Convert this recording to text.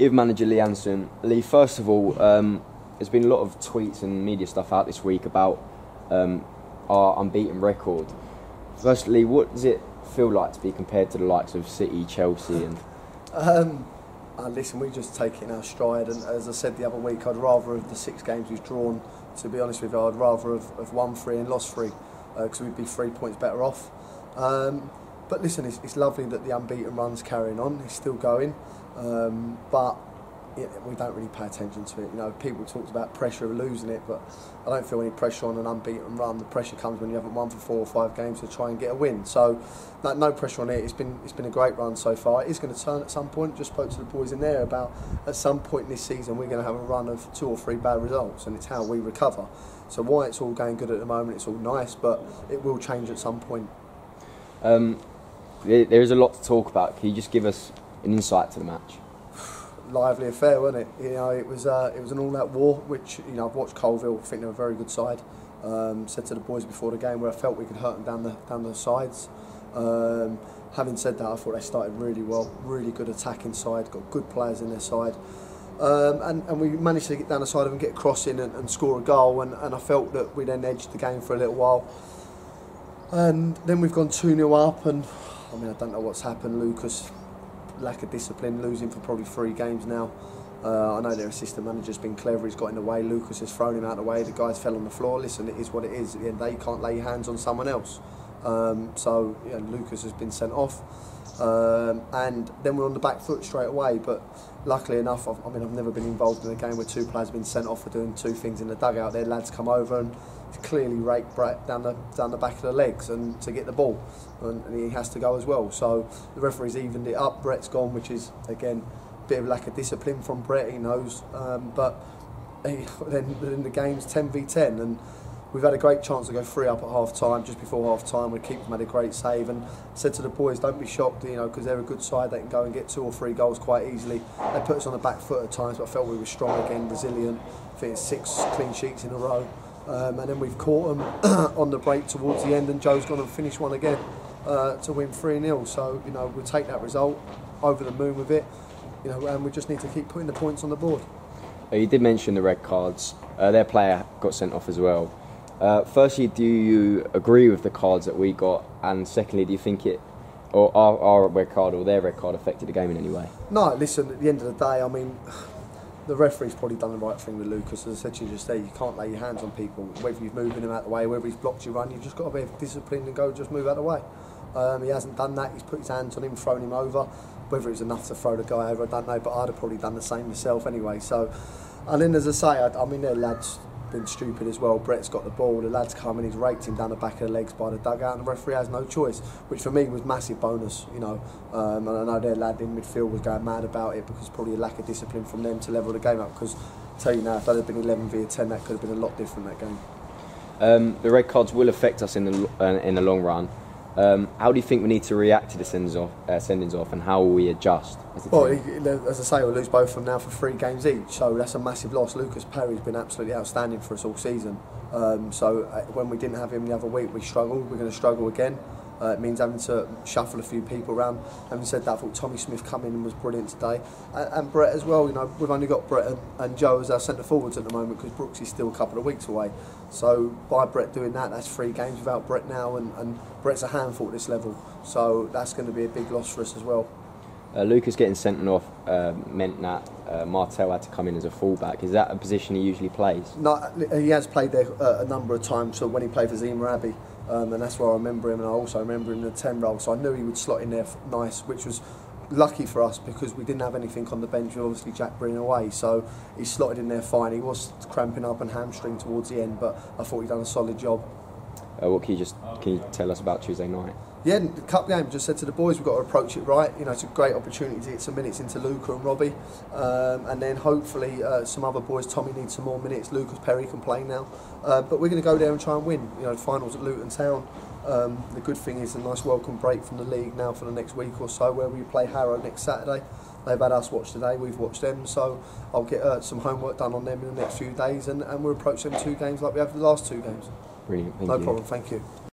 with manager Lee Allinson. Lee, first of all, there's been a lot of tweets and media stuff out this week about our unbeaten record. Firstly, what does it feel like to be compared to the likes of City, Chelsea and... Listen, we just take it in our stride, and as I said the other week, I'd rather of the 6 games we've drawn, to be honest with you, I'd rather have won 3 and lost 3, because we'd be 3 points better off. But listen, it's lovely that the unbeaten run's carrying on, it's still going, but we don't really pay attention to it. You know, people talked about pressure of losing it, but I don't feel any pressure on an unbeaten run. The pressure comes when you haven't won for 4 or 5 games to try and get a win. So no pressure on it. It's been a great run so far. It is going to turn at some point. Just spoke to the boys in there about at some point this season we're going to have a run of 2 or 3 bad results, and it's how we recover. So why it's all going good at the moment, it's all nice, but it will change at some point. There's a lot to talk about. Can you just give us an insight to the match? Lively affair, wasn't it? You know, it was an all-out war, which, you know, I've watched Coalville. I think they're a very good side. Said to the boys before the game where I felt we could hurt them down the sides. Having said that, I thought they started really well, really good attacking side, got good players in their side, and we managed to get down the side of them, get a cross in and score a goal, and I felt that we then edged the game for a little while. And then we've gone 2-0 up, and I mean, I don't know what's happened. Lucas, lack of discipline, losing for probably 3 games now. I know their assistant manager's been clever, he's got in the way, Lucas has thrown him out of the way, the guys fell on the floor. Listen, it is what it is, at the end of the day, you can't lay your hands on someone else. So yeah, Lucas has been sent off, and then we're on the back foot straight away, but luckily enough, I've never been involved in a game where 2 players have been sent off for doing 2 things in the dugout. Their lads come over and clearly raked Brett down the back of the legs and to get the ball, and he has to go as well. So the referee's evened it up, Brett's gone, which is again a bit of lack of discipline from Brett, he knows, but then the game's 10v10, and we've had a great chance to go 3 up at half time. Just before half time, we keep them, had a great save, and said to the boys, don't be shocked, you know, because they're a good side, they can go and get 2 or 3 goals quite easily. They put us on the back foot at times, but I felt we were strong again, resilient. I think it's 6 clean sheets in a row. And then we've caught them on the break towards the end, and Joe's gone and finished one again to win 3-0. So, you know, we'll take that result, over the moon with it, you know, and we just need to keep putting the points on the board. You did mention the red cards. Their player got sent off as well. Firstly, do you agree with the cards that we got? And secondly, do you think our red card or their red card affected the game in any way? No, listen, at the end of the day, I mean, the referee's probably done the right thing with Lucas. As I said to you just there, you can't lay your hands on people. Whether you're moving him out of the way, whether he's blocked your run, you've just got to be disciplined and go just move out of the way. He hasn't done that, he's put his hands on him, thrown him over. Whether it was enough to throw the guy over, I don't know, but I'd have probably done the same myself anyway. So, and then as I say, I mean, their lads been stupid as well. Brett's got the ball, the lad's come and he's raked him down the back of the legs by the dugout, and the referee has no choice, which for me was massive bonus, you know. And I know their lad in midfield was going mad about it because probably a lack of discipline from them to level the game up, because I tell you now, if that had been 11v10, that could have been a lot different, that game. The red cards will affect us in the long run. How do you think we need to react to the sendings off, and how will we adjust as a team? Well, as I say, we'll lose both of them now for 3 games each, so that's a massive loss. Lucas Perry's been absolutely outstanding for us all season. So when we didn't have him the other week, we struggled. We're going to struggle again. It means having to shuffle a few people around. Having said that, I thought Tommy Smith coming in was brilliant today, and Brett as well. You know, we've only got Brett and Joe as our centre forwards at the moment because Brooks is still a couple of weeks away. So by Brett doing that, that's 3 games without Brett now, and Brett's a handful at this level. So that's going to be a big loss for us as well. Lucas getting sent off meant that Martel had to come in as a fullback. Is that a position he usually plays? No, he has played there a number of times. So when he played for Zima Abbey. And that's where I remember him, and I also remember him in the 10 role, so I knew he would slot in there nice, which was lucky for us because we didn't have anything on the bench with obviously Jack Breen away, so he slotted in there fine. He was cramping up and hamstring towards the end, but I thought he'd done a solid job. What can you tell us about Tuesday night? Yeah, the cup game, just said to the boys, we've got to approach it right. You know, it's a great opportunity to get some minutes into Luca and Robbie, and then hopefully some other boys. Tommy needs some more minutes. Lucas Perry can play now, but we're going to go there and try and win. You know, the finals at Luton Town. The good thing is a nice welcome break from the league now for the next week or so, where we play Harrow next Saturday. They've had us watch today, we've watched them, so I'll get some homework done on them in the next few days, and we'll approach them 2 games like we have the last 2 games. Brilliant, thank you. No problem, thank you.